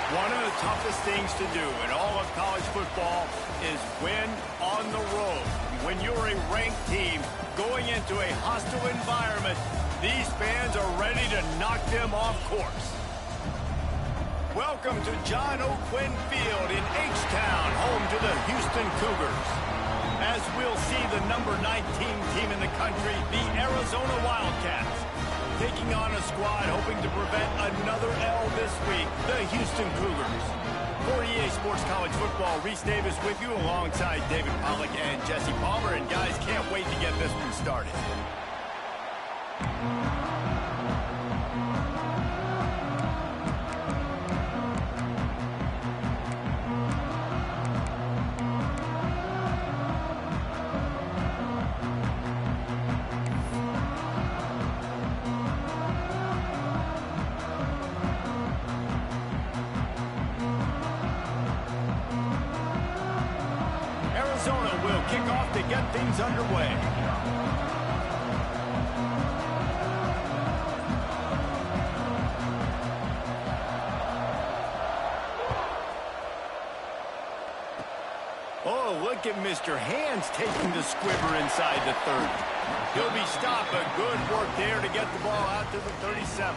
One of the toughest things to do in all of college football is win on the road. When you're a ranked team going into a hostile environment, these fans are ready to knock them off course. Welcome to John O'Quinn Field in H-Town, home to the Houston Cougars. As we'll see the number 19 team in the country, the Arizona Wildcats, taking on a squad hoping to prevent another L this week, the Houston Cougars. For EA Sports College Football, Reese Davis with you alongside David Pollack and Jesse Palmer. And guys, can't wait to get this one started. Arizona will kick off to get things underway. Oh, look at Mr. Hands taking the squibber inside the 30. He'll be stopped, but good work there to get the ball out to the 37.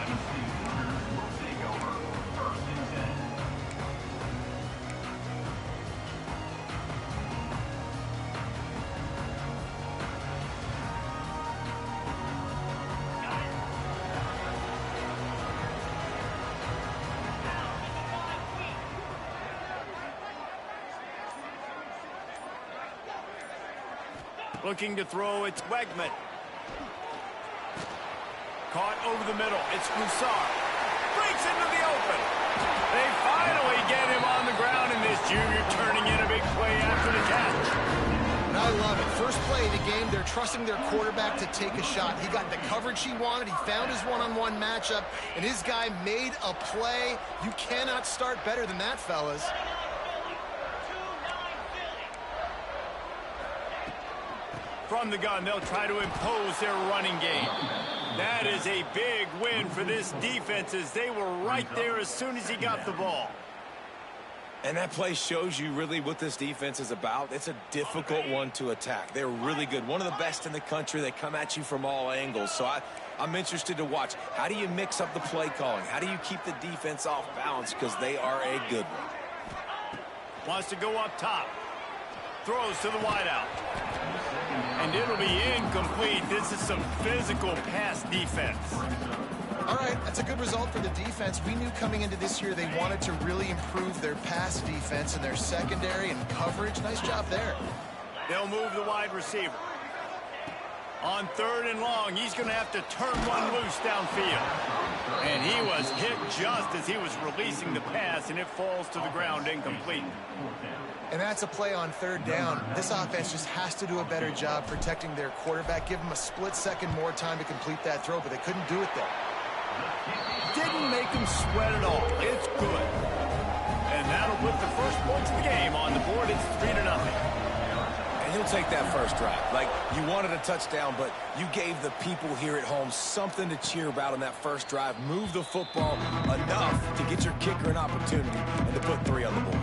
Looking to throw, it's Wegman. Caught over the middle, it's Broussard. Breaks into the open. They finally get him on the ground, and this junior turning in a big play after the catch. And I love it. First play of the game, they're trusting their quarterback to take a shot. He got the coverage he wanted. He found his one-on-one matchup, and his guy made a play. You cannot start better than that, fellas. From the gun, they'll try to impose their running game. That is a big win for this defense, as they were right there as soon as he got the ball. And that play shows you really what this defense is about. It's a difficult one to attack. They're really good. One of the best in the country. They come at you from all angles. So I'm interested to watch. How do you mix up the play calling? How do you keep the defense off balance? Because they are a good one. Wants to go up top. Throws to the wideout. And it'll be incomplete. This is some physical pass defense. All right, that's a good result for the defense. We knew coming into this year they wanted to really improve their pass defense and their secondary and coverage. Nice job there. They'll move the wide receiver. On 3rd and long, he's going to have to turn one loose downfield. And he was hit just as he was releasing the pass, and it falls to the ground incomplete. And that's a play on 3rd down. This offense just has to do a better job protecting their quarterback. Give him a split second more time to complete that throw, but they couldn't do it there. Didn't make him sweat at all. It's good. And that'll put the first points of the game on the board. It's 3-0. And he'll take that first drive. Like, you wanted a touchdown, but you gave the people here at home something to cheer about on that first drive. Move the football enough to get your kicker an opportunity and to put 3 on the board.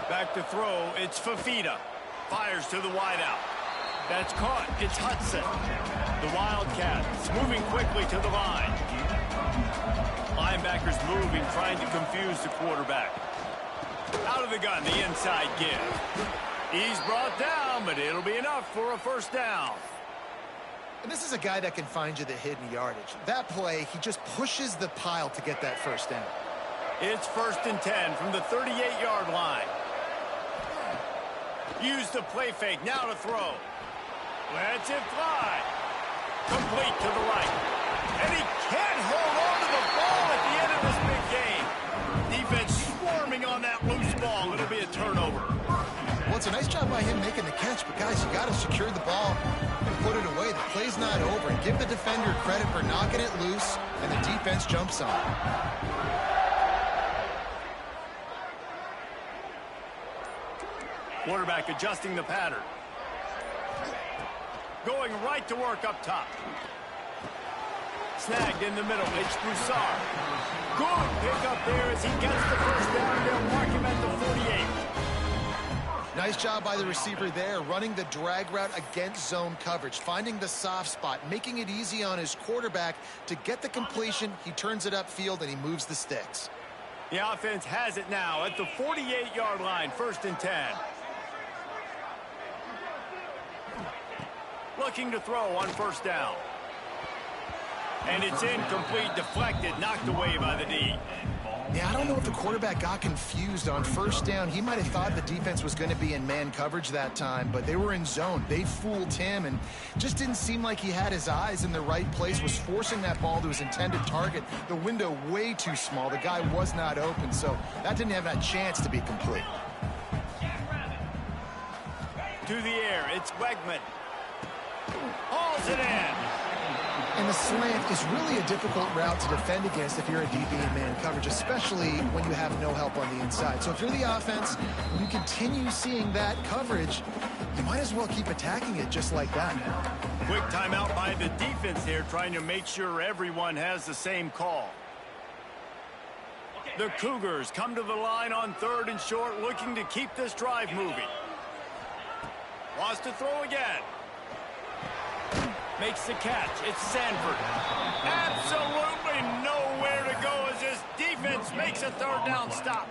Back to throw, it's Fafita. Fires to the wideout. That's caught, it's Hudson. The Wildcats moving quickly to the line. Linebackers moving, trying to confuse the quarterback. Out of the gun, the inside give. He's brought down, but it'll be enough for a first down. And this is a guy that can find you the hidden yardage. That play, he just pushes the pile to get that first down. It's 1st and 10 from the 38-yard line. Use the play fake, now to throw. Lets it fly. Complete to the right. And he can't hold on to the ball at the end of this big game. Defense swarming on that loose ball. It'll be a turnover. Well, it's a nice job by him making the catch, but guys, you got to secure the ball and put it away. The play's not over. And give the defender credit for knocking it loose, and the defense jumps on it. Quarterback adjusting the pattern. Going right to work up top. Snagged in the middle. It's Broussard. Good pick up there as he gets the first down. They'll mark him at the 48. Nice job by the receiver there, running the drag route against zone coverage, finding the soft spot, making it easy on his quarterback to get the completion. He turns it upfield and he moves the sticks. The offense has it now at the 48-yard line, 1st and 10. Looking to throw on 1st down. And it's incomplete, deflected, knocked away by the D. Yeah, I don't know if the quarterback got confused on 1st down. He might have thought the defense was going to be in man coverage that time, but they were in zone. They fooled him and just didn't seem like he had his eyes in the right place, was forcing that ball to his intended target. The window way too small. The guy was not open, so that didn't have that chance to be complete. To the air, it's Wegman. Hauls it in. And the slant is really a difficult route to defend against if you're a DB in man coverage, especially when you have no help on the inside. So if you're the offense, when you continue seeing that coverage, you might as well keep attacking it just like that. Quick timeout by the defense here, trying to make sure everyone has the same call. The Cougars come to the line on 3rd and short, looking to keep this drive moving. Wants to throw again. Makes the catch. It's Sanford. Absolutely nowhere to go as this defense makes a 3rd down stop.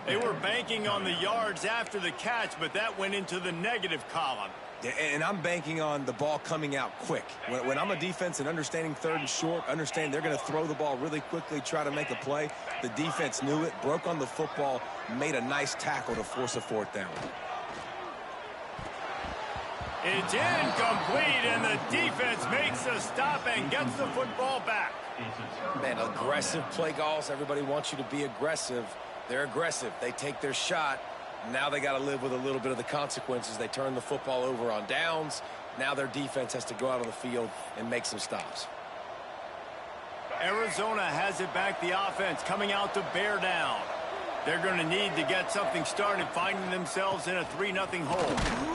They were banking on the yards after the catch, but that went into the negative column. Yeah, and I'm banking on the ball coming out quick. When I'm a defense and understanding 3rd and short, understand they're going to throw the ball really quickly, try to make a play. The defense knew it, broke on the football, made a nice tackle to force a 4th down. It's incomplete, and the defense makes a stop and gets the football back. Man, aggressive play calls. Everybody wants you to be aggressive. They're aggressive. They take their shot. Now they got to live with a little bit of the consequences. They turn the football over on downs. Now their defense has to go out on the field and make some stops. Arizona has it back, the offense coming out to bear down. They're going to need to get something started, finding themselves in a 3-0 hole.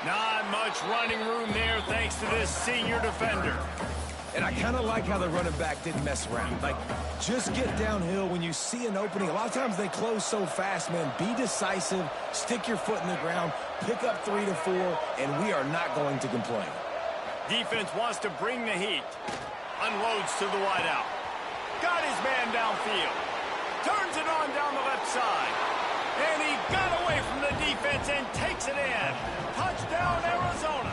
Not much running room there thanks to this senior defender. And I kind of like how the running back didn't mess around. Like, just get downhill when you see an opening. A lot of times they close so fast, man. Be decisive, stick your foot in the ground, pick up 3 to 4, and we are not going to complain. Defense wants to bring the heat. Unloads to the wideout. Got his man downfield. Turns it on down the left side. And he got away from the defense and takes it in. Touchdown, Arizona.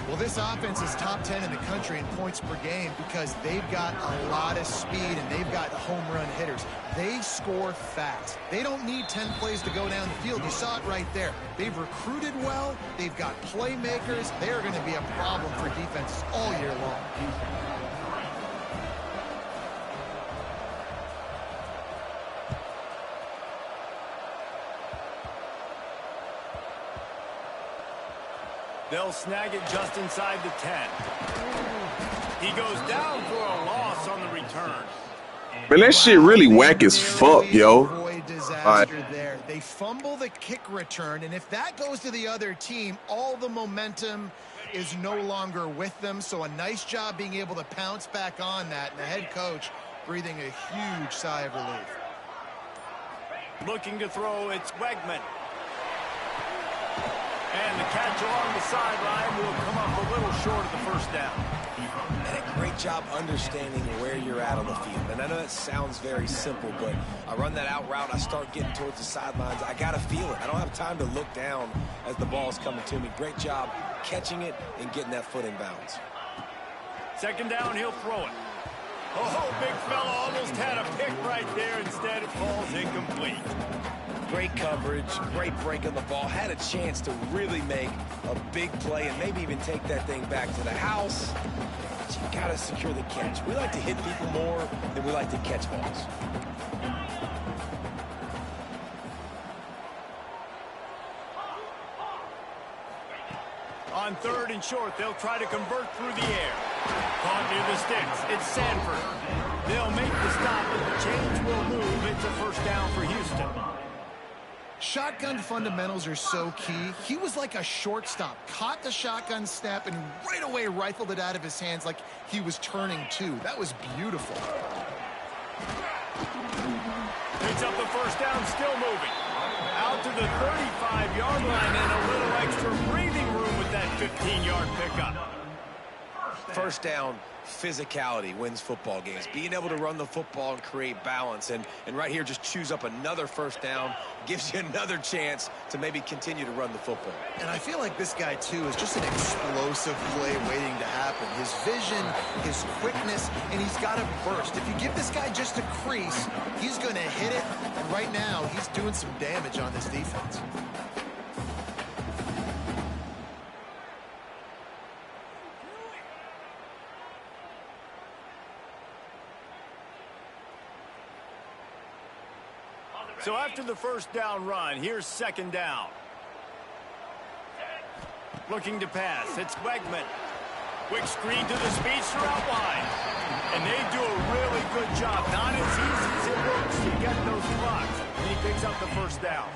Well, this offense is top 10 in the country in points per game because they've got a lot of speed and they've got home run hitters. They score fast. They don't need 10 plays to go down the field. You saw it right there. They've recruited well. They've got playmakers. They're going to be a problem for defenses all year long. They'll snag it just inside the 10. He goes down for a loss on the return. Man, that shit really whack as fuck, yo. Disaster there. They fumble the kick return, and if that goes to the other team, all the momentum is no longer with them. So a nice job being able to pounce back on that, and the head coach breathing a huge sigh of relief. Looking to throw, it's Wegman. And the catch along the sideline will come up a little short of the 1st down. And a great job understanding where you're at on the field. And I know that sounds very simple, but I run that out route, I start getting towards the sidelines. I got to feel it. I don't have time to look down as the ball's coming to me. Great job catching it and getting that foot in bounds. 2nd down, he'll throw it. Oh, big fella almost had a pick right there. Instead, it falls incomplete. Great coverage, great break on the ball. Had a chance to really make a big play and maybe even take that thing back to the house. But you got to secure the catch. We like to hit people more than we like to catch balls. On 3rd and short, they'll try to convert through the air. Caught near the sticks. It's Sanford. They'll make the stop, but the chains will move. It's a first down for Houston. Shotgun fundamentals are so key. He was like a shortstop, caught the shotgun snap, and right away rifled it out of his hands like he was turning two. That was beautiful. Picks up the first down, still moving. Out to the 35-yard line and a little extra breathing room with that 15-yard pickup. First down, physicality wins football games. Being able to run the football and create balance. And right here, just choose up another first down. Gives you another chance to maybe continue to run the football. And I feel like this guy, too, is just an explosive play waiting to happen. His vision, his quickness, and he's got a burst. If you give this guy just a crease, he's going to hit it. And right now, he's doing some damage on this defense. So after the first down run, here's second down. Looking to pass, it's Wegman. Quick screen to the speedster out wide. And they do a really good job. Not as easy as it looks to get those blocks. And he picks up the first down.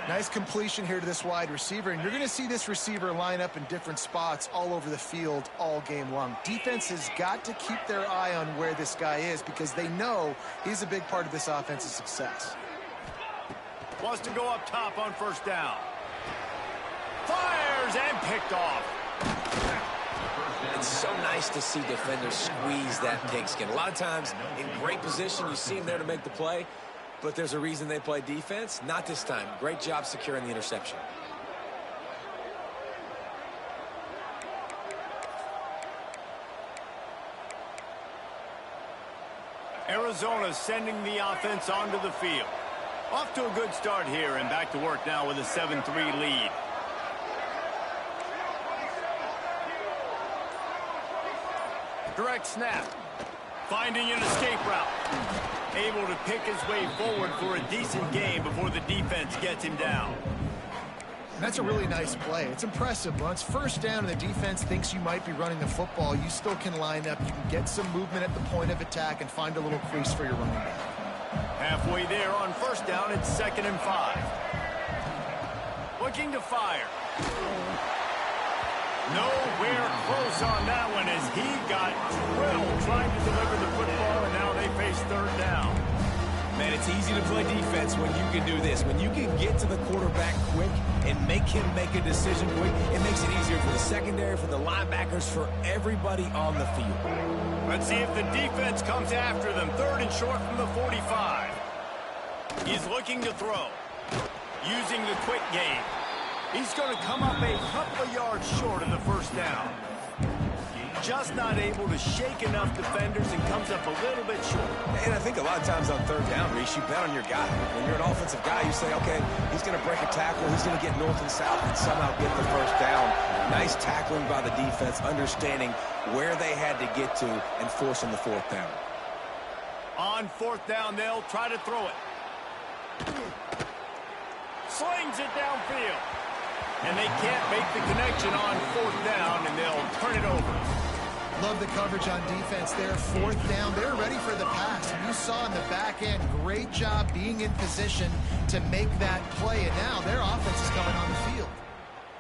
Nice completion here to this wide receiver, and you're going to see this receiver line up in different spots all over the field all game long. Defense has got to keep their eye on where this guy is because they know he's a big part of this offense's success. Wants to go up top on first down. Fires and picked off. It's so nice to see defenders squeeze that pigskin. A lot of times in great position, you see them there to make the play. But there's a reason they play defense. Not this time. Great job securing the interception. Arizona sending the offense onto the field. Off to a good start here and back to work now with a 7-3 lead. Direct snap. Finding an escape route. Able to pick his way forward for a decent gain before the defense gets him down. That's a really nice play. It's impressive. Once first down and the defense thinks you might be running the football, you still can line up. You can get some movement at the point of attack and find a little crease for your running back. Halfway there on first down, it's 2nd and 5. Looking to fire. Nowhere close on that one as he got drilled trying to deliver the football, and now they face third down. Man, it's easy to play defense when you can do this. When you can get to the quarterback quick and make him make a decision quick, it makes it easier for the secondary, for the linebackers, for everybody on the field. Let's see if the defense comes after them. 3rd and short from the 45. He's looking to throw. Using the quick game. He's going to come up a couple of yards short of the first down. Just not able to shake enough defenders and comes up a little bit short. And I think a lot of times on third down, Reese, you bet on your guy. When you're an offensive guy, you say, okay, he's going to break a tackle, he's going to get north and south and somehow get the first down. Nice tackling by the defense, understanding where they had to get to and forcing the 4th down. On 4th down, they'll try to throw it. Slings it downfield. And they can't make the connection on 4th down, and they'll turn it over. Love the coverage on defense there. 4th down, they're ready for the pass. And you saw in the back end, great job being in position to make that play. And now their offense is coming on the field.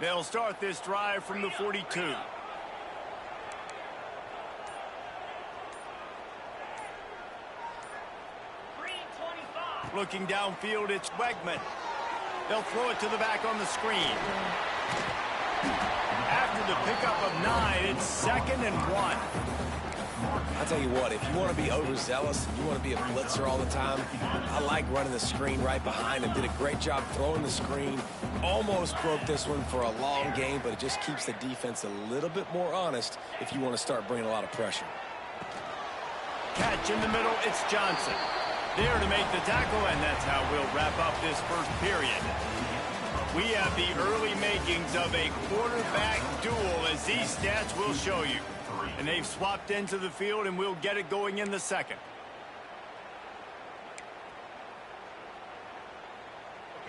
They'll start this drive from the 42. Looking downfield, it's Wegman. They'll throw it to the back on the screen. After the pickup of 9, it's 2nd and 1. I'll tell you what, if you want to be overzealous, you want to be a blitzer all the time, I like running the screen right behind him. Did a great job throwing the screen. Almost broke this one for a long game, but it just keeps the defense a little bit more honest if you want to start bringing a lot of pressure. Catch in the middle, it's Johnson. There to make the tackle, and that's how we'll wrap up this first period. We have the early makings of a quarterback duel, as these stats will show you. And they've swapped into the field, and we'll get it going in the 2nd.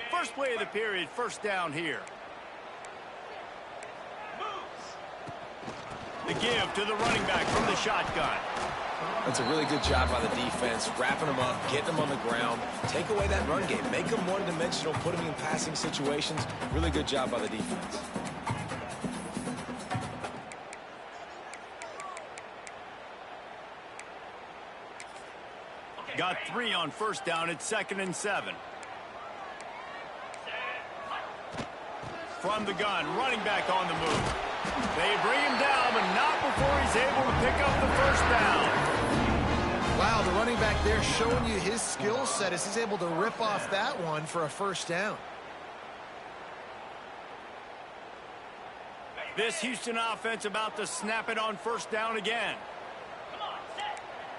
First play of the period, first down here. The give to the running back from the shotgun. That's a really good job by the defense, wrapping them up, getting them on the ground. Take away that run game. Make them one-dimensional, put them in passing situations. Really good job by the defense. Got 3 on first down. It's 2nd and 7. From the gun, running back on the move. They bring him down, but not before he's able to pick up the first down. Wow, the running back there showing you his skill set as he's able to rip off that one for a first down. This Houston offense about to snap it on first down again.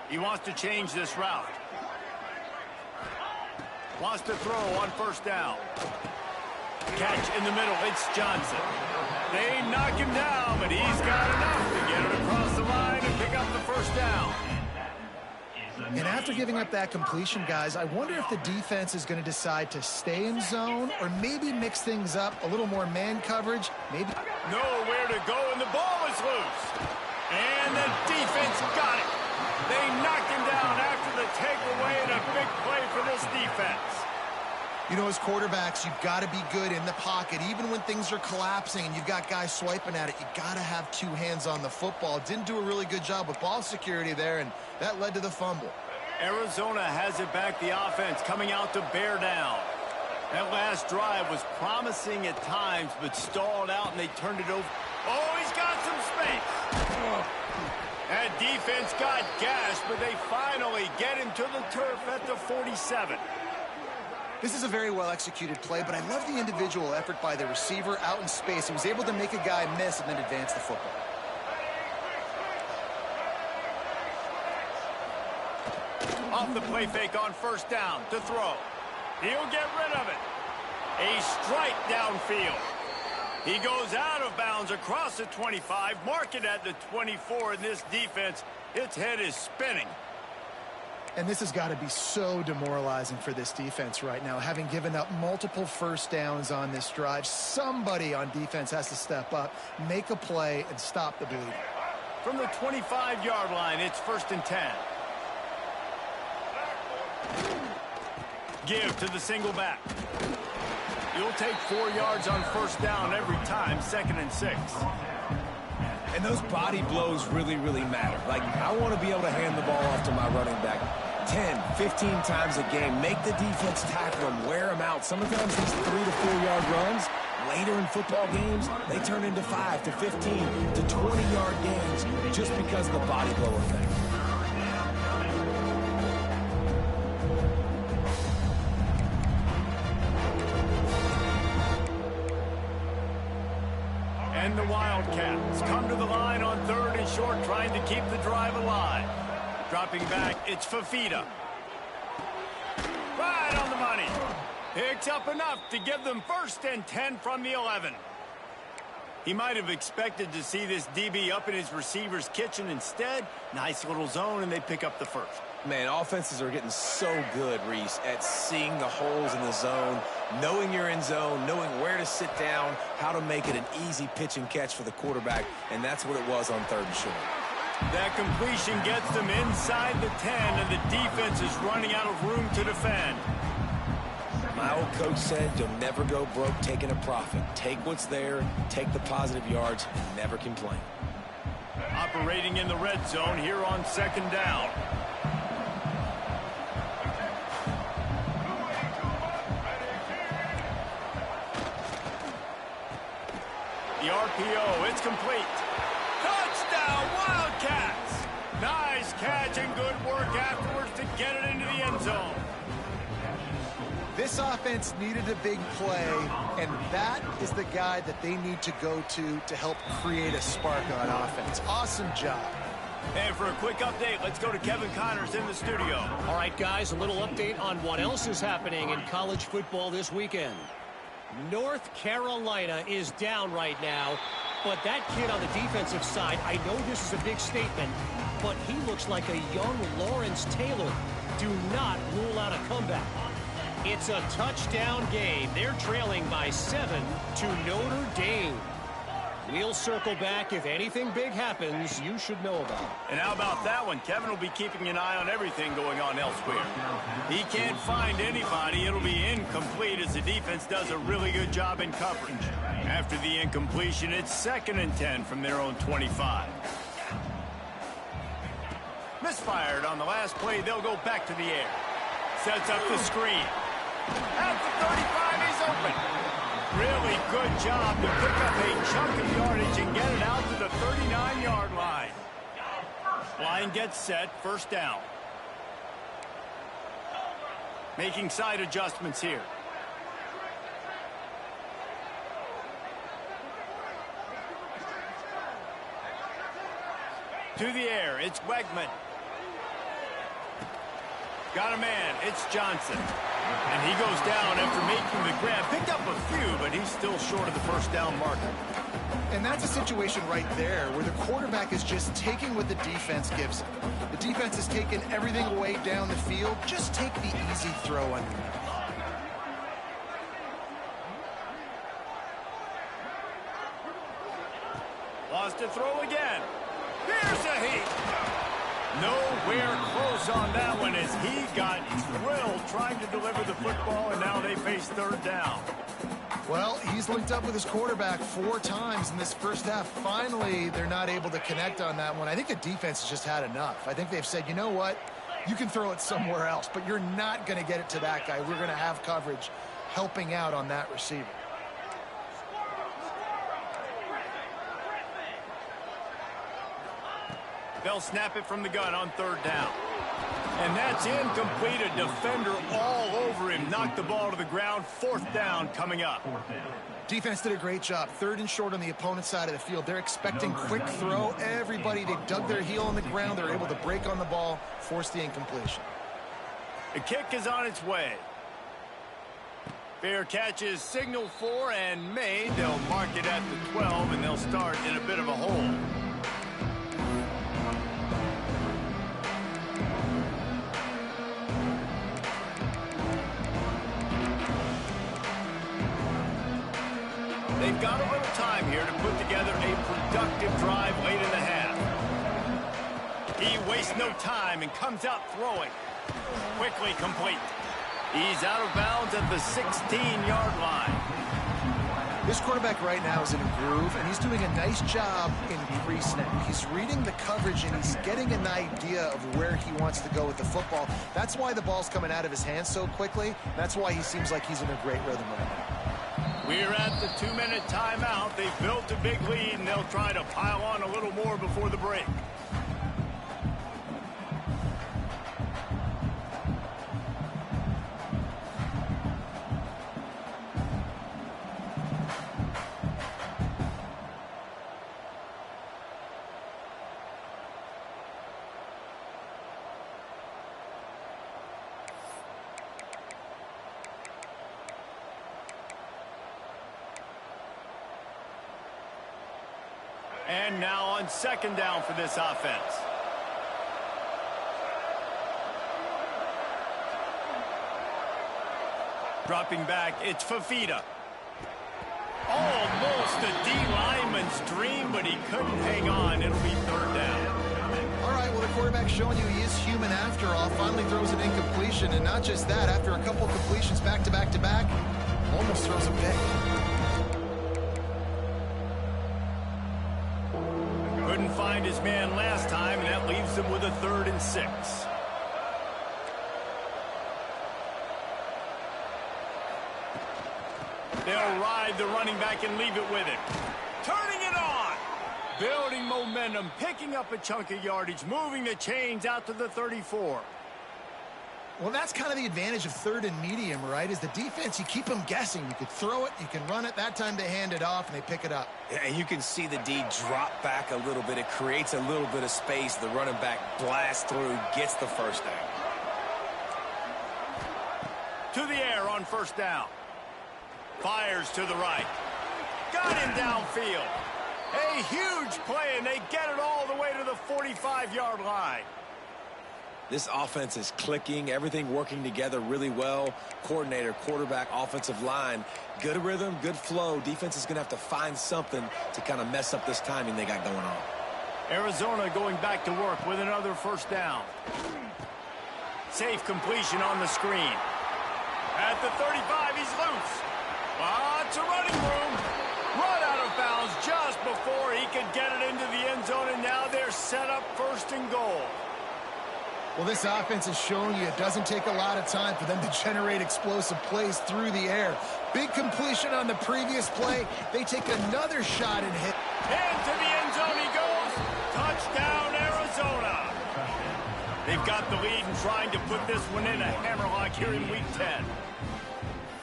He wants to change this route. Wants to throw on first down. Catch in the middle. It's Johnson. They knock him down, but he's got enough to get it across the line and pick up the first down. And after giving up that completion, guys, I wonder if the defense is going to decide to stay in zone or maybe mix things up, a little more man coverage. Maybe nowhere to go, and the ball is loose. And the defense got it. They knocked him down after the takeaway, and a big play for this defense. You know, as quarterbacks, you've got to be good in the pocket. Even when things are collapsing and you've got guys swiping at it, you've got to have 2 hands on the football. Didn't do a really good job with ball security there, and that led to the fumble. Arizona has it back, the offense coming out to bear down. That last drive was promising at times, but stalled out, and they turned it over. Oh, he's got some space. That defense got gashed, but they finally get him to the turf at the 47. This is a very well-executed play, but I love the individual effort by the receiver out in space. He was able to make a guy miss and then advance the football. Off the play fake on first down to throw. He'll get rid of it. A strike downfield. He goes out of bounds across the 25, mark it at the 24, and this defense, its head is spinning. And this has got to be so demoralizing for this defense right now. Having given up multiple first downs on this drive, somebody on defense has to step up, make a play, and stop the bleeding. From the 25-yard line, it's 1st and 10. Give to the single back. You'll take 4 yards on first down every time, 2nd and 6. And those body blows really, really matter. Like, I want to be able to hand the ball off to my running back 10, 15 times a game. Make the defense tackle them, wear them out. Sometimes these 3 to 4 yard runs, later in football games, they turn into 5 to 15 to 20-yard gains just because of the body blow effect. And the Wildcats come to the line on 3rd and short, trying to keep the drive alive. Dropping back, it's Fafita. Right on the money. Picks up enough to give them 1st and 10 from the 11. He might have expected to see this DB up in his receiver's kitchen. Instead, nice little zone, and they pick up the 1st. Man, offenses are getting so good, Reese, at seeing the holes in the zone, knowing you're in zone, knowing where to sit down, how to make it an easy pitch and catch for the quarterback, and that's what it was on 3rd and short. That completion gets them inside the 10, and the defense is running out of room to defend. My old coach said you'll never go broke taking a profit. Take what's there, take the positive yards, and never complain. Operating in the red zone here on 2nd down. The RPO, it's complete. Touchdown, Wildcats! Nice catch and good work afterwards to get it into the end zone. This offense needed a big play, and that is the guy that they need to go to help create a spark on offense. Awesome job. And for a quick update, let's go to Kevin Connors in the studio. All right, guys, a little update on what else is happening in college football this weekend. North Carolina is down right now, but that kid on the defensive side, I know this is a big statement, but he looks like a young Lawrence Taylor. Do not rule out a comeback. It's a touchdown game. They're trailing by 7 to Notre Dame. We'll circle back. If anything big happens, you should know about it. And how about that one? Kevin will be keeping an eye on everything going on elsewhere. He can't find anybody. It'll be incomplete as the defense does a really good job in coverage. After the incompletion, it's 2nd and 10 from their own 25. Misfired on the last play. They'll go back to the air. Sets up the screen. At the 35, he's open. Really good job to pick up a chunk of yardage and get it out to the 39-yard line. Line gets set, 1st down. Making side adjustments here. To the air, it's Wegman. Got a man, it's Johnson. And he goes down after making the grab. Picked up a few, but he's still short of the 1st down marker. And that's a situation right there where the quarterback is just taking what the defense gives him. The defense has taken everything away down the field. Just take the easy throw underneath. Lost to throw again. Here's a heat. Nowhere close on that one as he got drilled trying to deliver the football, and now they face 3rd down. Well, he's linked up with his quarterback 4 times in this first half. Finally, they're not able to connect on that one. I think the defense has just had enough. I think they've said, you know what? You can throw it somewhere else, but you're not going to get it to that guy. We're going to have coverage helping out on that receiver. They'll snap it from the gun on 3rd down. And that's incomplete. A defender all over him. Knocked the ball to the ground. 4th down coming up. Defense did a great job. 3rd and short on the opponent's side of the field. They're expecting quick throw. Everybody, they dug their heel on the ground. They're able to break on the ball, force the incompletion. The kick is on its way. Fair catch is signaled for and made. They'll mark it at the 12, and they'll start in a bit of a hole. They've got a little time here to put together a productive drive late in the half. He wastes no time and comes out throwing. Quickly complete. He's out of bounds at the 16-yard line. This quarterback right now is in a groove, and he's doing a nice job in pre-snap. He's reading the coverage, and he's getting an idea of where he wants to go with the football. That's why the ball's coming out of his hands so quickly. That's why he seems like he's in a great rhythm right now. We're at the 2-minute timeout. They've built a big lead, and they'll try to pile on a little more before the break. And now on 2nd down for this offense. Dropping back, it's Fafita. Almost a D lineman's dream, but he couldn't hang on. It'll be 3rd down. All right, well, the quarterback's showing you he is human after all. Finally throws an incompletion, and not just that, after a couple completions back to back to back, almost throws a pick. Couldn't find his man last time, and that leaves him with a 3rd and 6. They'll ride the running back and leave it with him. Turning it on. Building momentum, picking up a chunk of yardage, moving the chains out to the 34. Well, that's kind of the advantage of 3rd and medium, right? Is the defense, you keep them guessing. You could throw it, you can run it. That time they hand it off, and they pick it up. Yeah, and you can see the D drop back a little bit. It creates a little bit of space. The running back blasts through, gets the 1st down. To the air on 1st down. Fires to the right. Got him downfield. A huge play, and they get it all the way to the 45-yard line. This offense is clicking, everything working together really well. Coordinator, quarterback, offensive line, good rhythm, good flow. Defense is going to have to find something to kind of mess up this timing they got going on. Arizona going back to work with another first down. Safe completion on the screen. At the 35, he's loose. Lots of running room. Run out of bounds just before he could get it into the end zone, and now they're set up first and goal. Well, this offense is showing you it doesn't take a lot of time for them to generate explosive plays through the air. Big completion on the previous play. They take another shot and hit. And to the end zone he goes. Touchdown, Arizona. They've got the lead and trying to put this one in a hammerlock here in Week 10.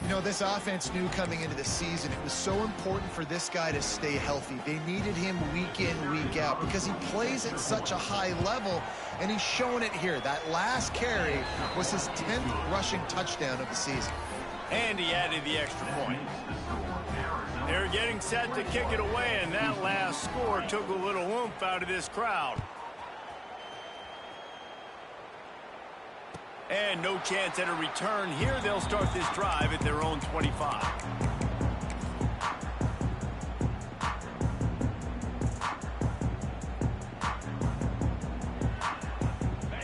You know, this offense knew coming into the season it was so important for this guy to stay healthy. They needed him week in, week out because he plays at such a high level, and he's showing it here. That last carry was his 10th rushing touchdown of the season. And he added the extra point. They're getting set to kick it away, and that last score took a little oomph out of this crowd. And no chance at a return here. They'll start this drive at their own 25.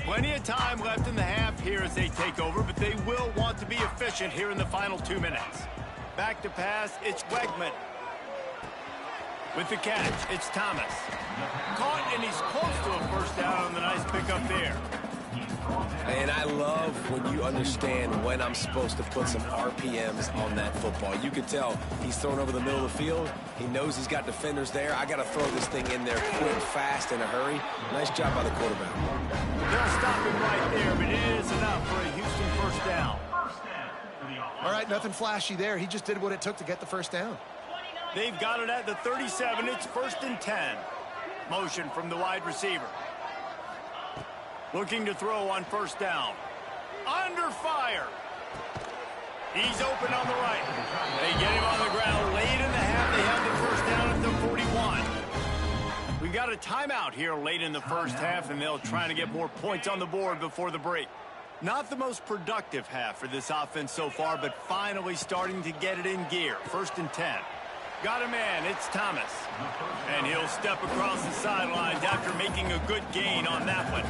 Plenty of time left in the half here as they take over, but they will want to be efficient here in the final 2 minutes. Back to pass, it's Wegman. With the catch, it's Thomas. Caught, and he's close to a first down on the nice pickup there. And I love when you understand when I'm supposed to put some RPMs on that football. You can tell he's thrown over the middle of the field. He knows he's got defenders there. I got to throw this thing in there quick, fast, in a hurry. Nice job by the quarterback. They'll stop him right there, but it is enough for a Houston first down. All right, nothing flashy there. He just did what it took to get the first down. They've got it at the 37. It's 1st and 10. Motion from the wide receiver. Looking to throw on first down. Under fire. He's open on the right. They get him on the ground late in the half. They have the first down at the 41. We've got a timeout here late in the first half, and they'll try to get more points on the board before the break. Not the most productive half for this offense so far, but finally starting to get it in gear. 1st and 10. Got a man, it's Thomas. And he'll step across the sidelines after making a good gain on that one.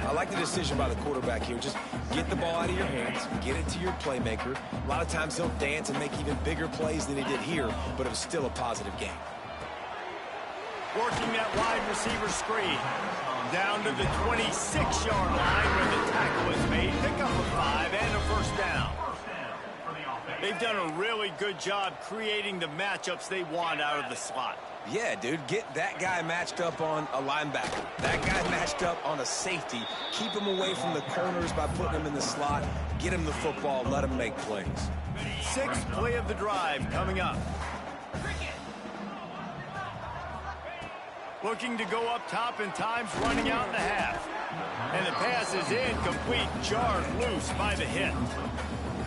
I like the decision by the quarterback here. Just get the ball out of your hands, get it to your playmaker. A lot of times he'll dance and make even bigger plays than he did here, but it was still a positive game. Working that wide receiver screen. Down to the 26-yard line where the tackle is made. Pick up a 5 and a first down. They've done a really good job creating the matchups they want out of the slot. Yeah, dude, get that guy matched up on a linebacker. That guy matched up on a safety. Keep him away from the corners by putting him in the slot. Get him the football. Let him make plays. 6th play of the drive coming up. Looking to go up top, and time's running out in the half. And the pass is incomplete, jarred loose by the hit.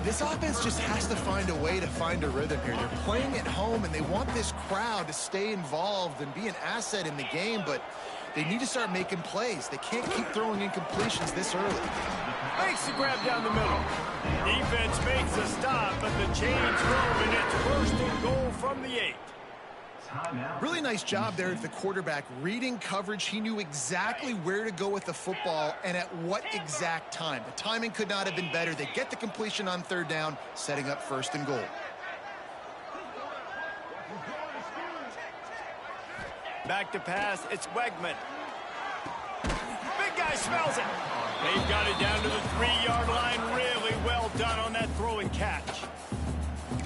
This offense just has to find a way to find a rhythm here. They're playing at home, and they want this crowd to stay involved and be an asset in the game, but they need to start making plays. They can't keep throwing incompletions this early. Makes the grab down the middle. Defense makes a stop, but the chain's moving. It's 1st and goal from the 8. Really nice job there of the quarterback reading coverage. He knew exactly where to go with the football and at what exact time. The timing could not have been better. They get the completion on 3rd down, setting up 1st and goal. Back to pass, it's Wegman. Big guy smells it. They've got it down to the 3-yard line. Really well done on that throw and catch.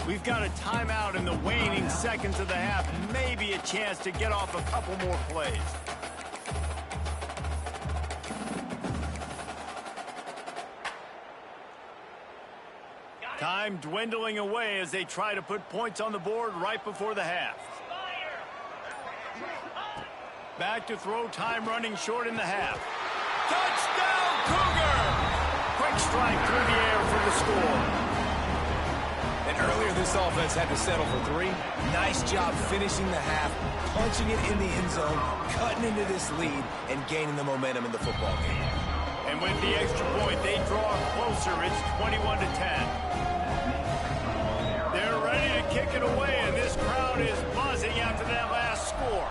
We've got a timeout in the waning seconds of the half. Maybe a chance to get off a couple more plays. Time dwindling away as they try to put points on the board right before the half. Back to throw, time running short in the half. Touchdown, Cougar! Quick strike through the air for the score. And earlier this offense had to settle for 3. Nice job finishing the half, punching it in the end zone, cutting into this lead, and gaining the momentum in the football game. And with the extra point, they draw closer. It's 21-10. They're ready to kick it away, and this crowd is buzzing after that last score.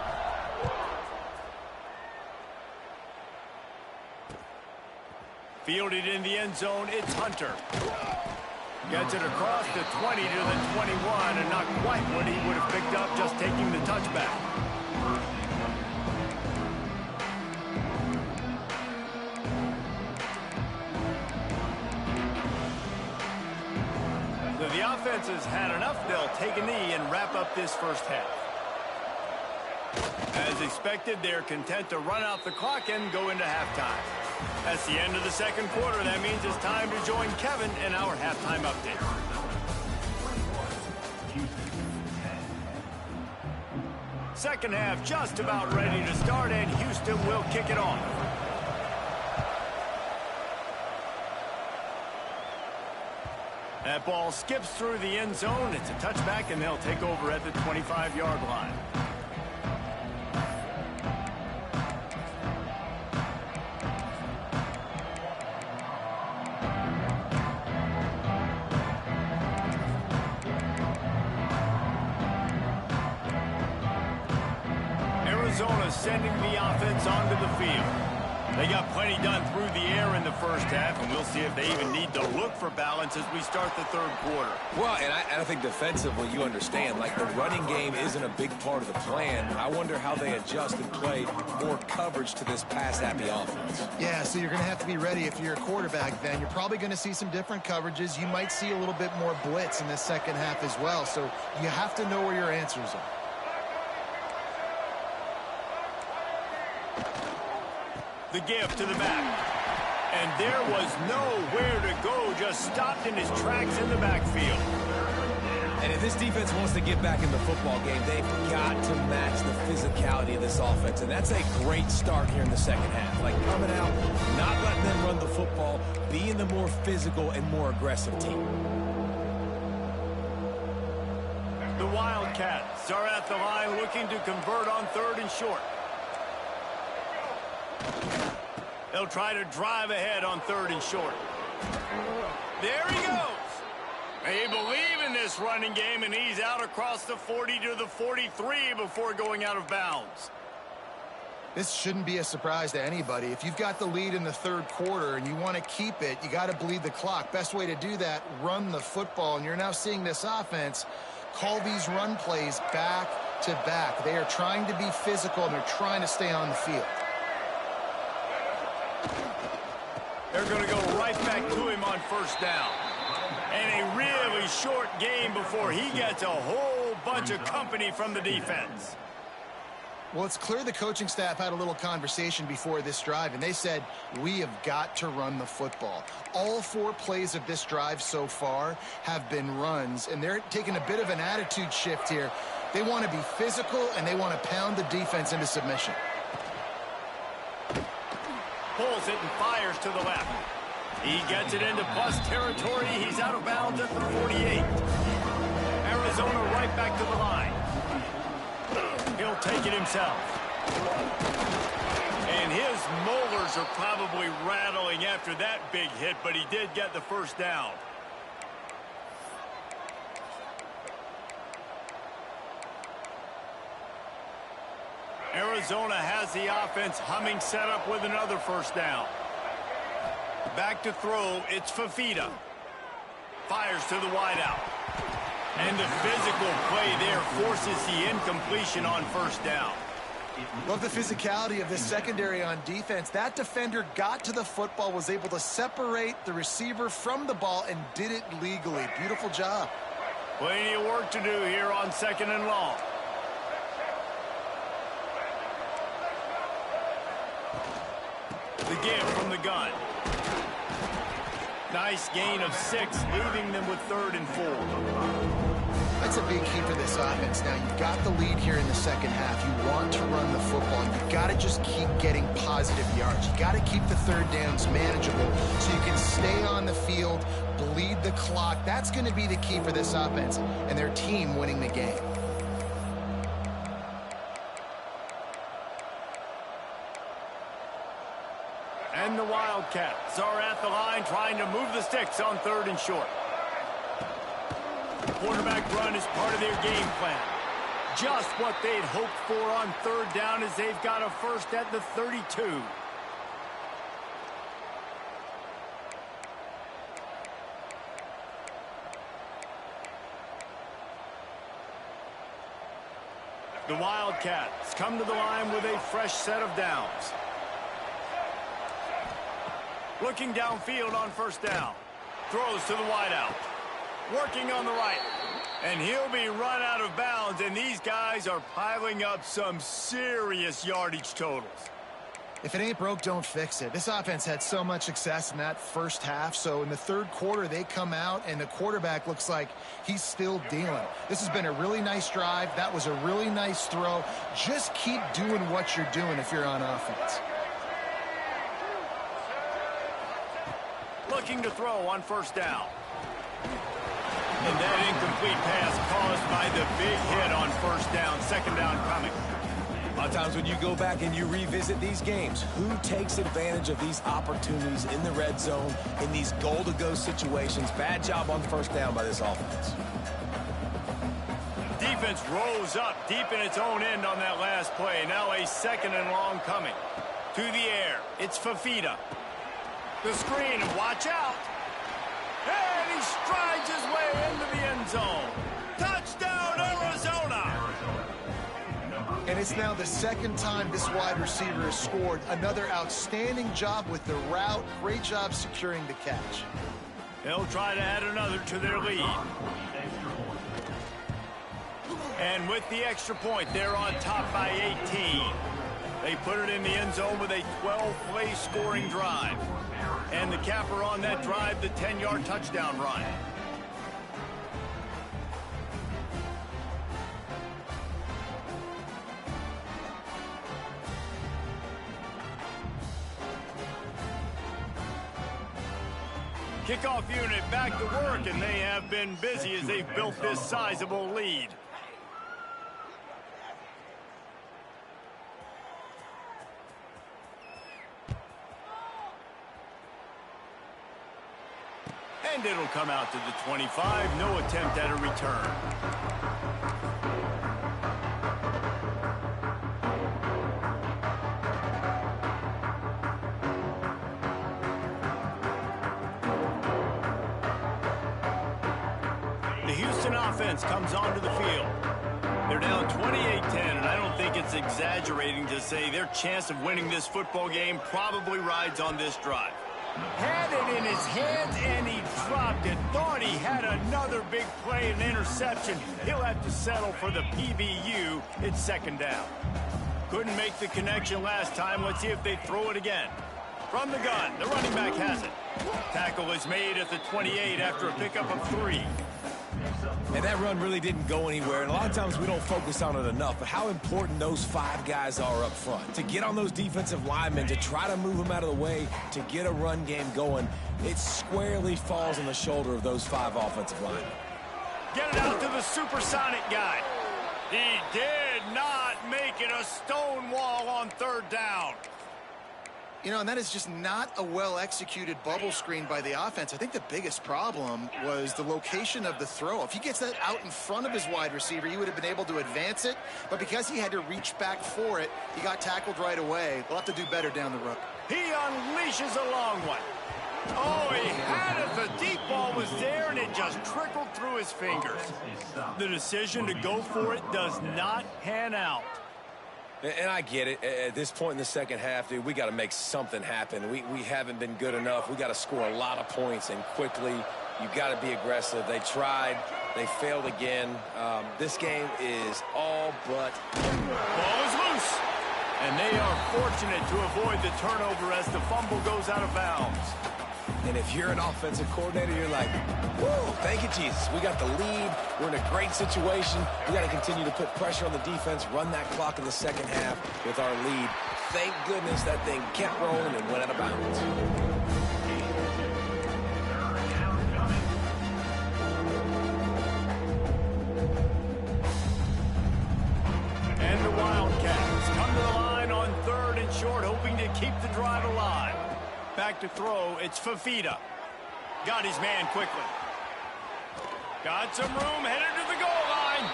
Fielded in the end zone, it's Hunter. Gets it across the 20 to the 21, and not quite what he would have picked up just taking the touchback. So the offense has had enough. They'll take a knee and wrap up this first half. As expected, they're content to run out the clock and go into halftime. That's the end of the second quarter. That means it's time to join Kevin in our halftime update. Second half just about ready to start, and Houston will kick it off. That ball skips through the end zone. It's a touchback, and they'll take over at the 25-yard line. Arizona sending the offense onto the field. They got plenty done through the air in the first half, and we'll see if they even need to look for balance as we start the third quarter. Well, and I think defensively, you understand, like the running game isn't a big part of the plan. I wonder how they adjust and play more coverage to this pass-happy offense. Yeah, so you're going to have to be ready if you're a quarterback then. You're probably going to see some different coverages. You might see a little bit more blitz in the second half as well, so you have to know where your answers are. The give to the back. And there was nowhere to go, just stopped in his tracks in the backfield. And if this defense wants to get back in the football game, they've got to match the physicality of this offense. And that's a great start here in the second half. Like coming out, not letting them run the football, being the more physical and more aggressive team. The Wildcats are at the line looking to convert on third and short. They'll try to drive ahead on third and short. There he goes. They believe in this running game, and he's out across the 40 to the 43 before going out of bounds. This shouldn't be a surprise to anybody. If you've got the lead in the third quarter and you want to keep it, you got to bleed the clock. Best way to do that, run the football. And you're now seeing this offense call these run plays back to back. They are trying to be physical, and they're trying to stay on the field. They're going to go right back to him on first down. And a really short game before he gets a whole bunch of company from the defense. Well, it's clear the coaching staff had a little conversation before this drive, and they said, we have got to run the football. All 4 plays of this drive so far have been runs, and they're taking a bit of an attitude shift here. They want to be physical, and they want to pound the defense into submission. Pulls it and fires to the left. He gets it into plus territory. He's out of bounds at the 48. Arizona right back to the line. He'll take it himself. And his molars are probably rattling after that big hit, but he did get the first down. Arizona has the offense humming, set up with another first down. Back to throw, it's Fafita. Fires to the wideout. And the physical play there forces the incompletion on first down. Love the physicality of this secondary on defense. That defender got to the football, was able to separate the receiver from the ball, and did it legally. Beautiful job. Plenty of work to do here on second and long. The give from the gun. Nice gain of 6, leaving them with 3rd and 4. That's a big key for this offense. Now, you've got the lead here in the second half. You want to run the football. You've got to just keep getting positive yards. You got to keep the third downs manageable so you can stay on the field, bleed the clock. That's going to be the key for this offense and their team winning the game. And the Wildcats are at the line trying to move the sticks on 3rd and short. Quarterback run is part of their game plan. Just what they'd hoped for on 3rd down as they've got a first at the 32. The Wildcats come to the line with a fresh set of downs. Looking downfield on 1st down. Throws to the wideout. Working on the right. And he'll be run out of bounds, and these guys are piling up some serious yardage totals. If it ain't broke, don't fix it. This offense had so much success in that first half, so in the 3rd quarter, they come out, and the quarterback looks like he's still dealing. This has been a really nice drive. That was a really nice throw. Just keep doing what you're doing if you're on offense. Looking to throw on 1st down. And that incomplete pass caused by the big hit on 1st down. 2nd down coming. A lot of times when you go back and you revisit these games, who takes advantage of these opportunities in the red zone, in these goal-to-go situations? Bad job on 1st down by this offense. Defense rose up deep in its own end on that last play. Now a 2nd and long coming. To the air. It's Fafita. The screen, and watch out. And he strides his way into the end zone. Touchdown, Arizona! And it's now the 2nd time this wide receiver has scored. Another outstanding job with the route. Great job securing the catch. They'll try to add another to their lead. And with the extra point, they're on top by 18. They put it in the end zone with a 12-play scoring drive. And the capper on that drive, the 10-yard touchdown run. Kickoff unit back to work, and they have been busy as they've built this sizable lead. And it'll come out to the 25. No attempt at a return. The Houston offense comes onto the field. They're down 28-10, and I don't think it's exaggerating to say their chance of winning this football game probably rides on this drive. Had it in his hands, and he dropped it. Thought he had another big play, an interception. He'll have to settle for the PBU. It's 2nd down. Couldn't make the connection last time. Let's see if they throw it again. From the gun, the running back has it. Tackle is made at the 28 after a pickup of 3. And that run really didn't go anywhere, and a lot of times we don't focus on it enough, but how important those 5 guys are up front. To get on those defensive linemen, to try to move them out of the way, to get a run game going, it squarely falls on the shoulder of those 5 offensive linemen. Get it out to the supersonic guy. He did not make it a stone wall on 3rd down. You know, and that is just not a well-executed bubble screen by the offense. I think the biggest problem was the location of the throw. If he gets that out in front of his wide receiver, he would have been able to advance it. But because he had to reach back for it, he got tackled right away. They'll have to do better down the road. He unleashes a long one. Oh, he had it. The deep ball was there, and it just trickled through his fingers. The decision to go for it does not pan out. And I get it. At this point in the second half, dude, we got to make something happen. We haven't been good enough. We got to score a lot of points and quickly. You got to be aggressive. They tried. They failed again. This game is all but. Ball is loose. And they are fortunate to avoid the turnover as the fumble goes out of bounds. And if you're an offensive coordinator, you're like, whoa, thank you, Jesus. We got the lead. We're in a great situation. We got to continue to put pressure on the defense, run that clock in the second half with our lead. Thank goodness that thing kept rolling and went out of bounds. And the Wildcats come to the line on 3rd and short, hoping to keep the drive alive. Back to throw, it's Fafita. Got his man quickly. Got some room, headed to the goal line.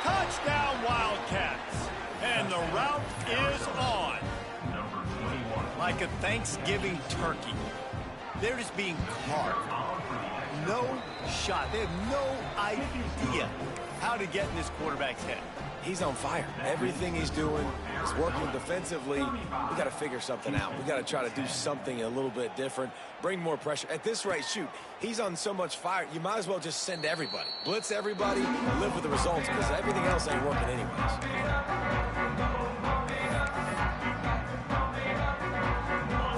Touchdown, Wildcats. And the route is on. Like a Thanksgiving turkey. They're just being carved. No shot. They have no idea how to get in this quarterback's head. He's on fire. Everything he's doing is working defensively. We got to figure something out. We got to try to do something a little bit different, bring more pressure. At this rate, shoot, he's on so much fire, you might as well just send everybody. Blitz everybody and live with the results because everything else ain't working anyways.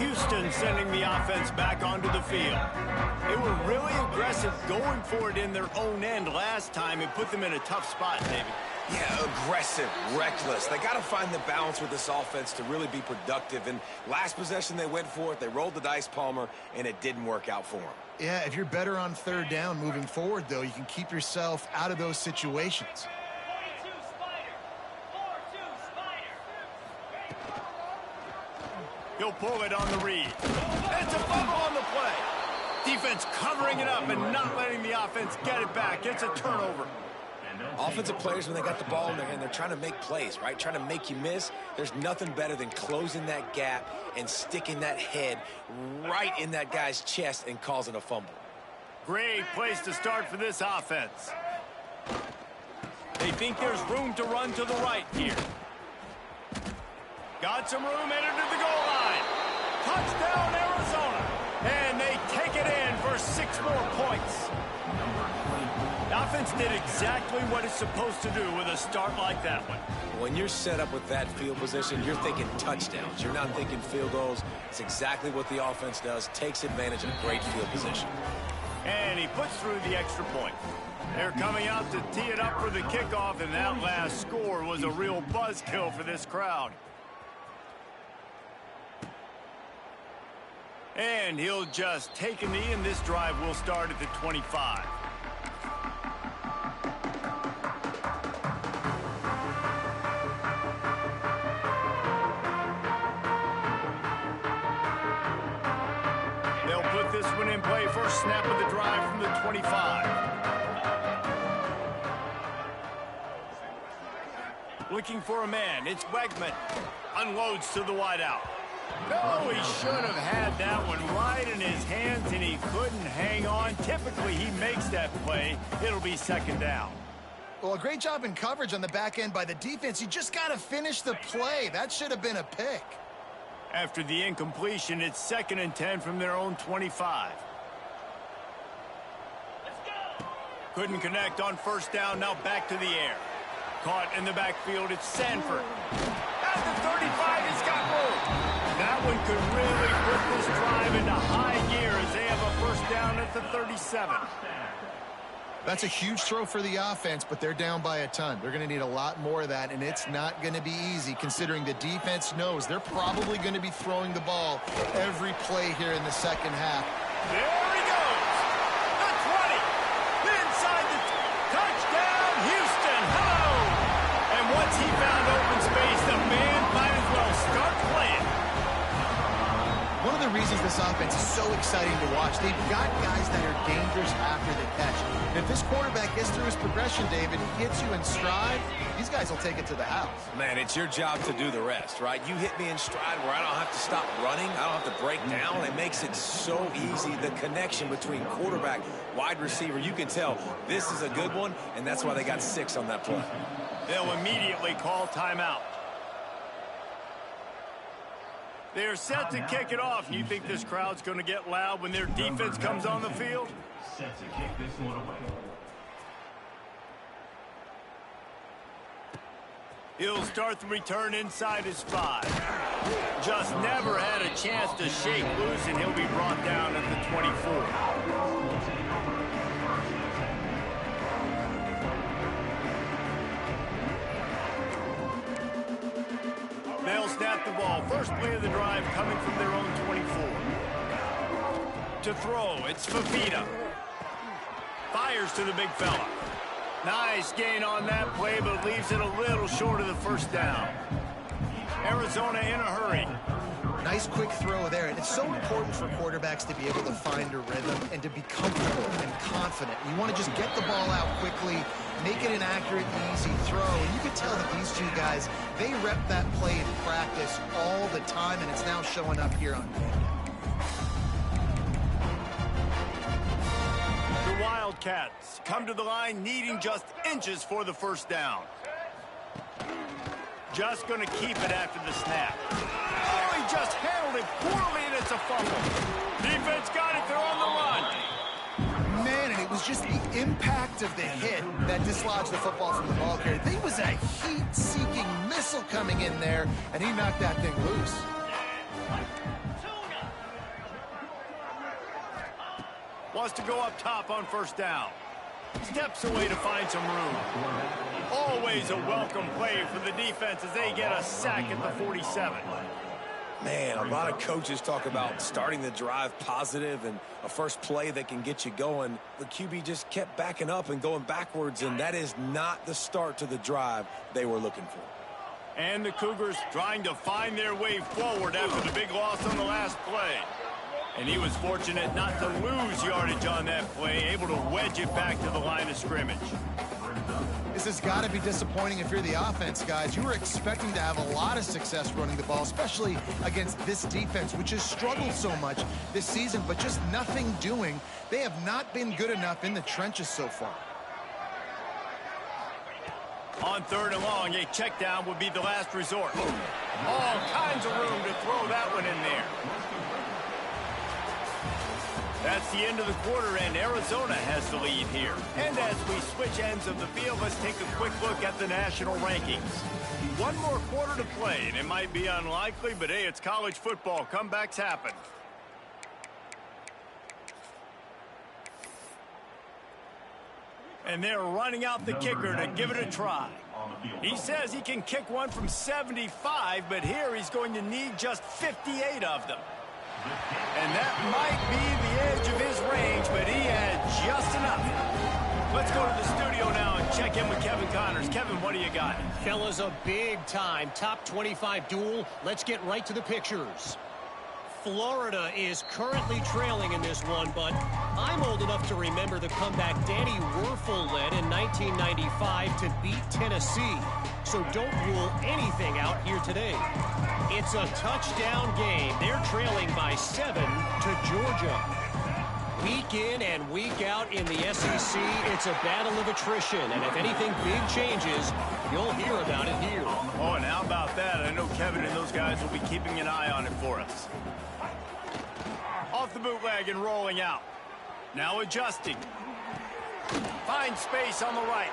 Houston sending the offense back onto the field. They were really aggressive going for it in their own end last time and put them in a tough spot, David. Yeah, aggressive, reckless. They got to find the balance with this offense to really be productive. And last possession they went for it. They rolled the dice, Palmer, and it didn't work out for them. Yeah, if you're better on third down moving forward, though, you can keep yourself out of those situations. He'll pull it on the read. It's a fumble on the play. Defense covering it up and not letting the offense get it back. It's a turnover. Offensive players, when they got the ball in their hand, they're trying to make plays, right? Trying to make you miss. There's nothing better than closing that gap and sticking that head right in that guy's chest and causing a fumble. Great place to start for this offense. They think there's room to run to the right here. Got some room, headed to the goal line. Touchdown, Arizona. And they take it in for 6 more points. The offense did exactly what it's supposed to do with a start like that one. When you're set up with that field position, you're thinking touchdowns. You're not thinking field goals. It's exactly what the offense does. Takes advantage of a great field position. And he puts through the extra point. They're coming out to tee it up for the kickoff, and that last score was a real buzzkill for this crowd. And he'll just take a knee, and this drive will start at the 25. They'll put this one in play. First snap of the drive from the 25. Looking for a man. It's Wegman. Unloads to the wideout. No, he should have had that one right in his hands, and he couldn't hang on. Typically, he makes that play. It'll be second down. Well, a great job in coverage on the back end by the defense. You just got to finish the play. That should have been a pick. After the incompletion, it's 2nd and 10 from their own 25. Couldn't connect on first down. Now back to the air. Caught in the backfield. It's Sanford. At the 35, he's got room. That one could really put this drive into high gear as they have a first down at the 37. That's a huge throw for the offense, but they're down by a ton. They're going to need a lot more of that, and it's not going to be easy considering the defense knows they're probably going to be throwing the ball every play here in the second half. There he goes. The 20. Inside the touchdown, Houston. Hello. And once he found open space, the man might as well start playing. One of the reasons this offense is so exciting to watch, they've got guys that are dangerous after the catch. If this quarterback gets through his progression, David, gets you in stride, these guys will take it to the house. Man, it's your job to do the rest, right? You hit me in stride where I don't have to stop running. I don't have to break down. It makes it so easy. The connection between quarterback, wide receiver, you can tell this is a good one, and that's why they got 6 on that play. They'll immediately call timeout. They're set to kick it off. You think this crowd's going to get loud when their defense comes on the field? Set to kick this one away. He'll start the return inside his 5. Just never had a chance to shake loose, and he'll be brought down at the 24. They'll snap the ball. First play of the drive coming from their own 24. To throw, it's Fafita. Fires to the big fella. Nice gain on that play, but leaves it a little short of the first down. Arizona in a hurry. Nice quick throw there. And it's so important for quarterbacks to be able to find a rhythm and to be comfortable and confident. You want to just get the ball out quickly, make it an accurate, easy throw. And you can tell that these two guys, they rep that play in practice all the time, and it's now showing up here on game day. The Wildcats come to the line needing just inches for the first down. Just going to keep it after the snap. Oh, he just handled it poorly, and it's a fumble. Defense got it. They're on the run. Man, and it was just the impact of the hit that dislodged the football from the ball carrier. There was a heat-seeking missile coming in there, and he knocked that thing loose. Wants to go up top on first down. Steps away to find some room. Always a welcome play for the defense as they get a sack at the 47. Man, a lot of coaches talk about starting the drive positive and a first play that can get you going. The QB just kept backing up and going backwards, and that is not the start to the drive they were looking for. And the Cougars trying to find their way forward after the big loss on the last play. And he was fortunate not to lose yardage on that play, able to wedge it back to the line of scrimmage. This has got to be disappointing if you're the offense, guys. You were expecting to have a lot of success running the ball, especially against this defense, which has struggled so much this season, but just nothing doing. They have not been good enough in the trenches so far. On third and long, a check down would be the last resort. All kinds of room to throw that one in there. That's the end of the quarter, and Arizona has the lead here. And as we switch ends of the field, let's take a quick look at the national rankings. One more quarter to play, and it might be unlikely, but hey, it's college football. Comebacks happen. And they're running out the kicker to give it a try. He says he can kick one from 75, but here he's going to need just 58 of them. And that might be the edge of his range, but he had just enough. Let's go to the studio now and check in with Kevin Connors. Kevin, what do you got? Fellas, a big-time top 25 duel. Let's get right to the pictures. Florida is currently trailing in this one, but I'm old enough to remember the comeback Danny Werfel led in 1995 to beat Tennessee. So don't rule anything out here today. It's a touchdown game. They're trailing by 7 to Georgia. Week in and week out in the SEC, it's a battle of attrition. And if anything big changes, you'll hear about it here. Oh, and how about that? I know Kevin and those guys will be keeping an eye on it for us. Off the bootleg and rolling out. Now adjusting. Finds space on the right.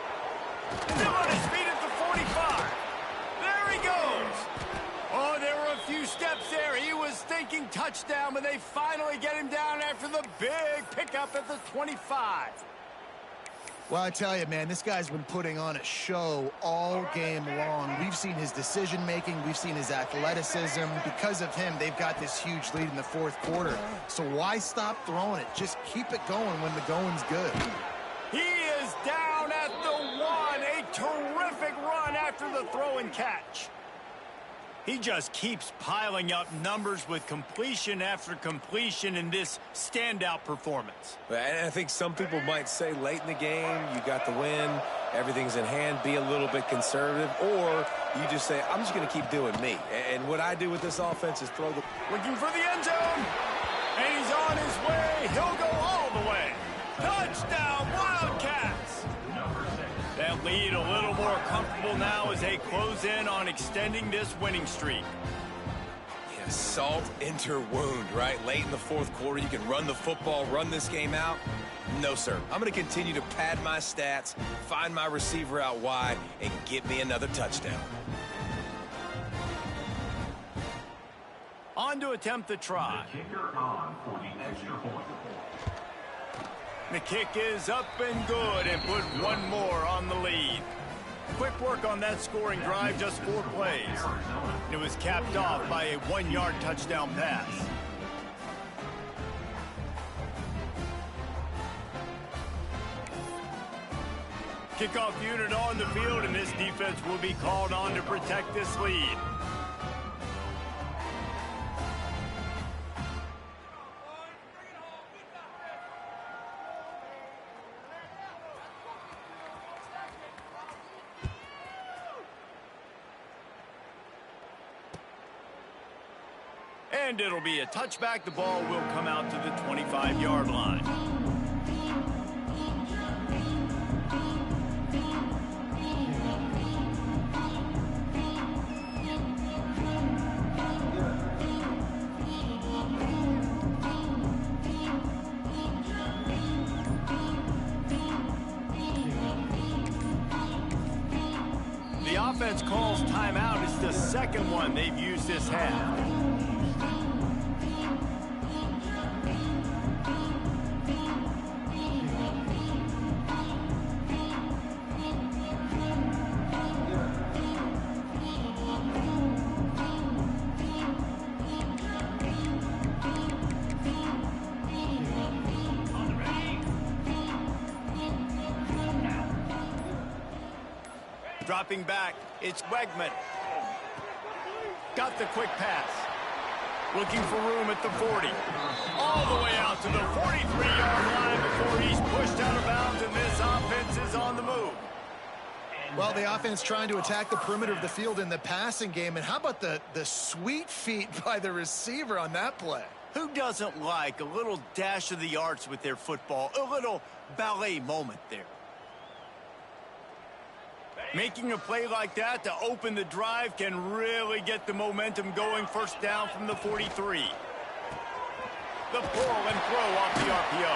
Still on his feet at the 45. There he goes. Oh, there were a few steps there. He was thinking touchdown, but they finally get him down after the big pickup at the 25. Well, I tell you, man, this guy's been putting on a show all game long. We've seen his decision-making. We've seen his athleticism. Because of him, they've got this huge lead in the fourth quarter. So why stop throwing it? Just keep it going when the going's good. He is down at the 1. A terrific run after the throw and catch. He just keeps piling up numbers with completion after completion in this standout performance. And I think some people might say late in the game, you got the win, everything's in hand, be a little bit conservative, or you just say, I'm just going to keep doing me. And what I do with this offense is throw the... Looking for the end zone, and he's on his way. He'll go all the way. Touchdown, Wildcats! That lead a little more comfortable now as they close in on extending this winning streak. Yeah, salt into wound, right? Late in the fourth quarter, you can run the football, run this game out. No, sir. I'm going to continue to pad my stats, find my receiver out wide, and get me another touchdown. On to attempt the try. The kicker on for the extra point. The kick is up and good, and put one more on the lead. Quick work on that scoring drive, just 4 plays. It was capped off by a 1-yard touchdown pass. Kickoff unit on the field, and this defense will be called on to protect this lead. And it'll be a touchback. The ball will come out to the 25-yard line. The offense calls timeout. It's the second one they've used this half. Dropping back, it's Wegman. Got the quick pass. Looking for room at the 40. All the way out to the 43-yard line before he's pushed out of bounds, and this offense is on the move. Well, the offense trying to attack the perimeter of the field in the passing game. And how about the sweet feet by the receiver on that play? Who doesn't like a little dash of the arts with their football? A little ballet moment there. Making a play like that to open the drive can really get the momentum going. First down from the 43. The pull and throw off the RPO.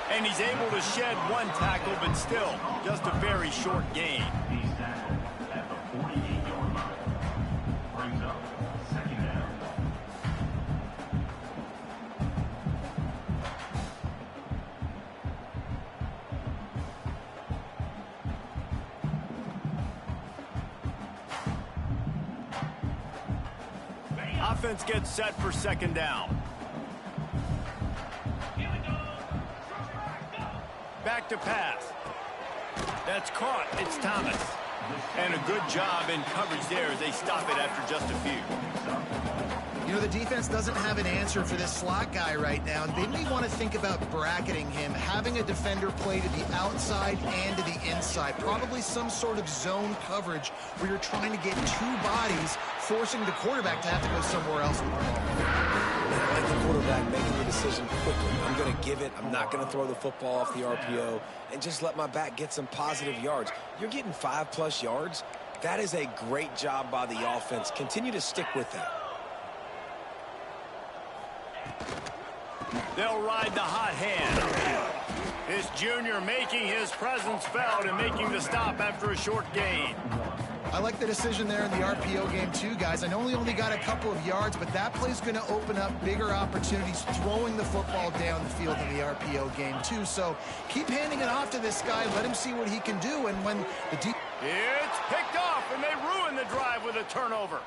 And he's able to shed one tackle, but still just a very short gain. He's tackled at the 48-yard line. Brings up second down. Offense gets set for second down. Back to pass. That's caught. It's Thomas. And a good job in coverage there as they stop it after just a few. You know, the defense doesn't have an answer for this slot guy right now. They may want to think about bracketing him, having a defender play to the outside and to the inside. Probably some sort of zone coverage where you're trying to get two bodies, forcing the quarterback to have to go somewhere else with the ball. I like the quarterback making the decision quickly. I'm going to give it. I'm not going to throw the football off the RPO and just let my back get some positive yards. You're getting 5+ yards. That is a great job by the offense. Continue to stick with that. They'll ride the hot hand. This junior making his presence felt and making the stop after a short gain. I like the decision there in the RPO game too, guys. I know he only got a couple of yards, but that play's going to open up bigger opportunities throwing the football down the field in the RPO game too. So keep handing it off to this guy. Let him see what he can do. And when the It's picked off, and they ruin the drive with a turnover.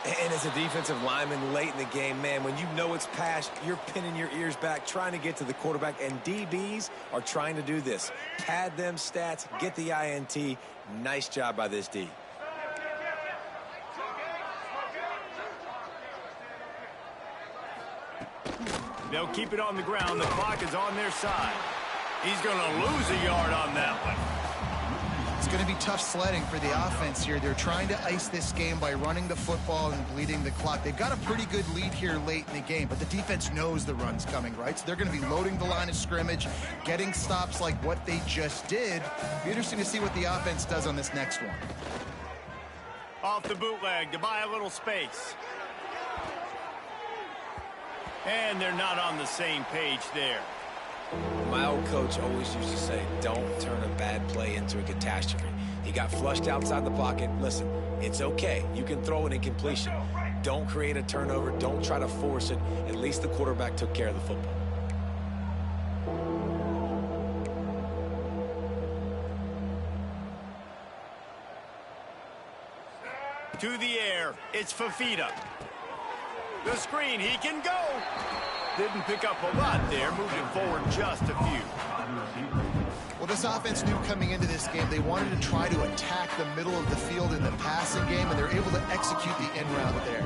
And as a defensive lineman late in the game, man, when you know it's past, you're pinning your ears back, trying to get to the quarterback, and DBs are trying to do this. Pad them stats, get the INT. Nice job by this D. They'll keep it on the ground. The clock is on their side. He's going to lose a yard on that one. It's going to be tough sledding for the offense here. They're trying to ice this game by running the football and bleeding the clock. They've got a pretty good lead here late in the game, but the defense knows the run's coming, right? So they're going to be loading the line of scrimmage, getting stops like what they just did. Be interesting to see what the offense does on this next one. Off the bootleg to buy a little space. And they're not on the same page there. My old coach always used to say, don't turn a bad play into a catastrophe. He got flushed outside the pocket. Listen, it's okay. You can throw an incompletion. Don't create a turnover. Don't try to force it. At least the quarterback took care of the football. To the air, it's Fafita. The screen, he can go. Didn't pick up a lot there, moving forward just a few. Well, this offense knew coming into this game they wanted to try to attack the middle of the field in the passing game, and they're able to execute the end route there.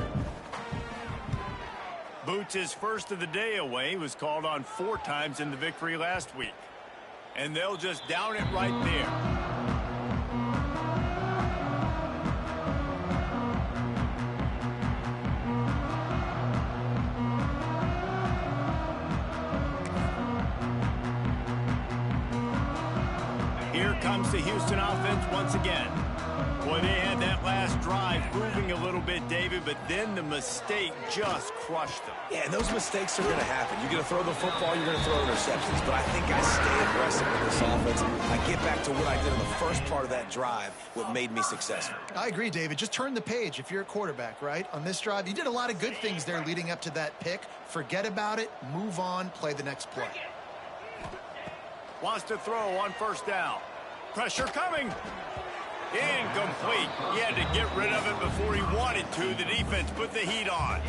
Boots' first of the day away was called on 4 times in the victory last week. And they'll just down it right there. the Houston offense once again. Boy, they had that last drive moving a little bit, David, but then the mistake just crushed them. Yeah, and those mistakes are going to happen. You're going to throw the football, you're going to throw interceptions. But I think I stay aggressive with this offense. I get back to what I did in the first part of that drive, what made me successful. I agree, David. Just turn the page if you're a quarterback, right? On this drive, you did a lot of good things there leading up to that pick. Forget about it, move on, play the next play. Wants to throw on first down. Pressure coming. Incomplete. He had to get rid of it before he wanted to. The defense put the heat on.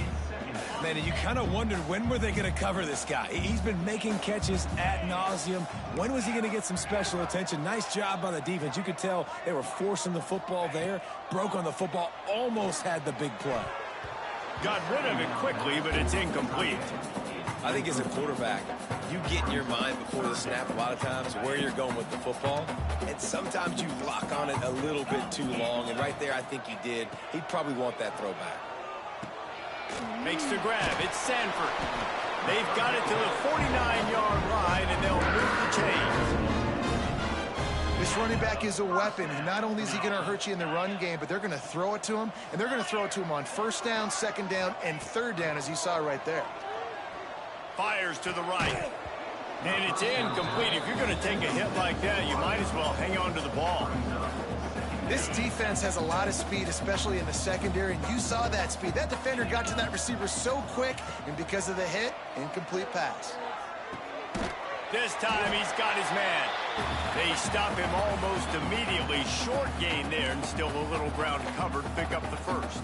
Man, you kind of wondered when were they going to cover this guy. He's been making catches ad nauseum. When was he going to get some special attention? Nice job by the defense. You could tell they were forcing the football there. Broke on the football. Almost had the big play. Got rid of it quickly, but it's incomplete. I think as a quarterback, you get in your mind before the snap a lot of times where you're going with the football. And sometimes you lock on it a little bit too long. And right there, I think he did. He'd probably want that throwback. Makes the grab. It's Sanford. They've got it to the 49-yard line, and they'll move the chains. This running back is a weapon, and not only is he going to hurt you in the run game, but they're going to throw it to him, and they're going to throw it to him on first down, second down, and third down, as you saw right there. Fires to the right. And it's incomplete. If you're going to take a hit like that, you might as well hang on to the ball. This defense has a lot of speed, especially in the secondary, and you saw that speed. That defender got to that receiver so quick, and because of the hit, incomplete pass. This time he's got his man. They stop him almost immediately. Short gain there, and still a little ground covered to pick up the first.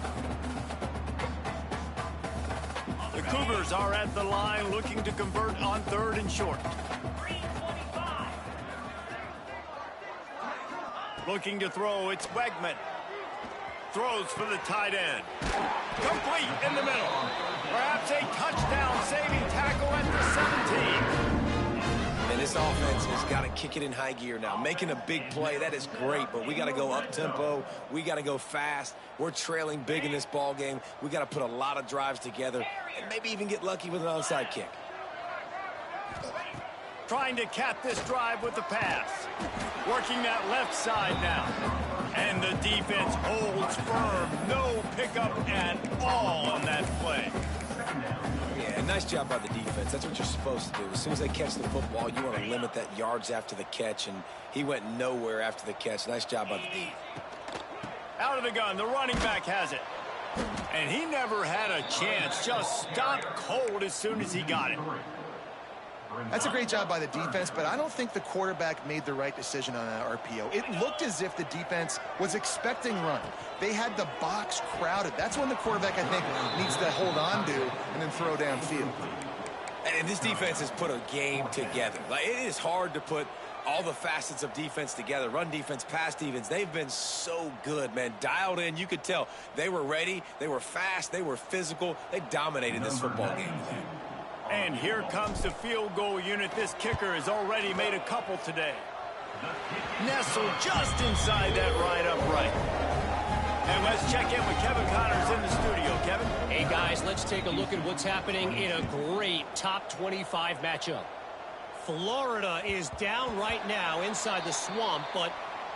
The Cougars are at the line looking to convert on third and short. Looking to throw, it's Wegman. Throws for the tight end. Complete in the middle. Perhaps a touchdown-saving tackle at the 17. And this offense has got to kick it in high gear now. Making a big play, that is great, but we got to go up-tempo. We got to go fast. We're trailing big in this ball game. We got to put a lot of drives together and maybe even get lucky with an onside kick. Trying to cap this drive with the pass. Working that left side now. And the defense holds firm. No pickup at all on that play. Yeah, nice job by the defense. That's what you're supposed to do. As soon as they catch the football, you want to limit that yards after the catch, and he went nowhere after the catch. Nice job by the D. Out of the gun, the running back has it. And he never had a chance. Just stopped cold as soon as he got it. That's a great job by the defense, but I don't think the quarterback made the right decision on that RPO. It looked as if the defense was expecting run. They had the box crowded. That's when the quarterback, I think, needs to hold on to and then throw downfield. And this defense has put a game together. Like, it is hard to put all the facets of defense together. Run defense, pass defense. They've been so good, man. Dialed in. You could tell they were ready. They were fast. They were physical. They dominated this football game. And here comes the field goal unit. This kicker has already made a couple today. Nestled just inside that right upright. And let's check in with Kevin Connors in the studio. Kevin? Hey, guys, let's take a look at what's happening in a great top 25 matchup. Florida is down right now inside the swamp, but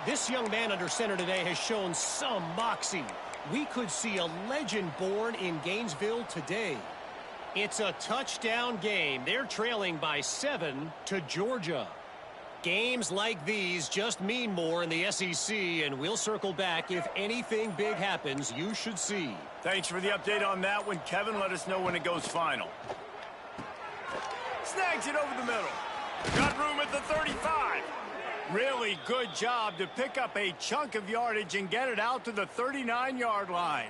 this young man under center today has shown some moxie. We could see a legend born in Gainesville today. It's a touchdown game. They're trailing by 7 to Georgia. Games like these just mean more in the SEC, and we'll circle back if anything big happens you should see. Thanks for the update on that one, Kevin. Let us know when it goes final. Snags it over the middle. Got room at the 35. Really good job to pick up a chunk of yardage and get it out to the 39-yard line.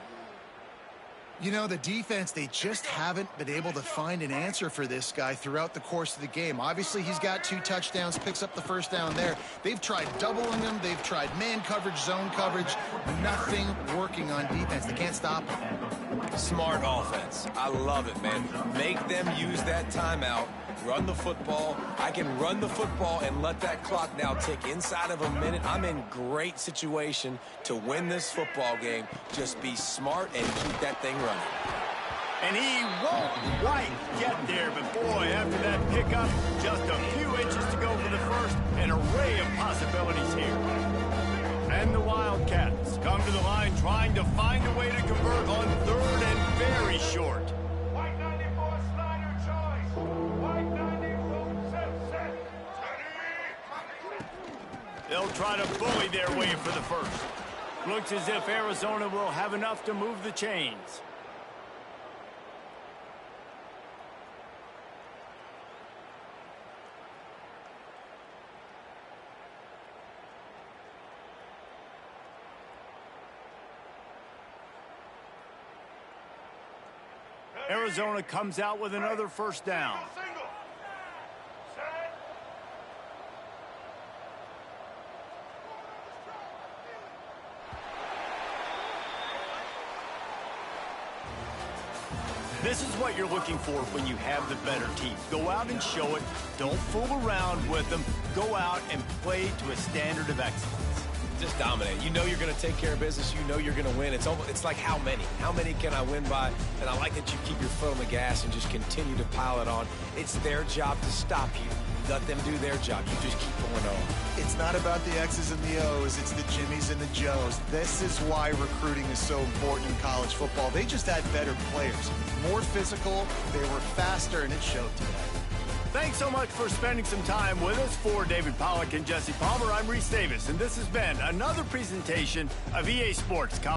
You know, the defense, they just haven't been able to find an answer for this guy throughout the course of the game. Obviously, he's got 2 touchdowns, picks up the first down there. They've tried doubling him. They've tried man coverage, zone coverage. Nothing working on defense. They can't stop him. Smart offense. I love it, man. Make them use that timeout. Run the football. I can run the football and let that clock now tick inside of a minute. I'm in great situation to win this football game. Just be smart and keep that thing running. And he won't quite get there, but boy, after that pickup, just a few inches to go for the first. An array of possibilities here. And the Wildcats come to the line trying to find a way to convert on third and very short. White 94 slider choice. White 94 set. They'll try to bully their way for the first. Looks as if Arizona will have enough to move the chains. Arizona comes out with another first down. Single. Set. This is what you're looking for when you have the better team. Go out and show it. Don't fool around with them. Go out and play to a standard of excellence. Just dominate. You know you're going to take care of business. You know you're going to win. It's like how many? How many can I win by? And I like that you keep your foot on the gas and just continue to pile it on. It's their job to stop you. Let them do their job. You just keep going on. It's not about the X's and the O's. It's the Jimmies and the Joes. This is why recruiting is so important in college football. They just had better players. More physical. They were faster, and it showed today. Thanks so much for spending some time with us. For David Pollack and Jesse Palmer, I'm Reese Davis, and this has been another presentation of EA Sports.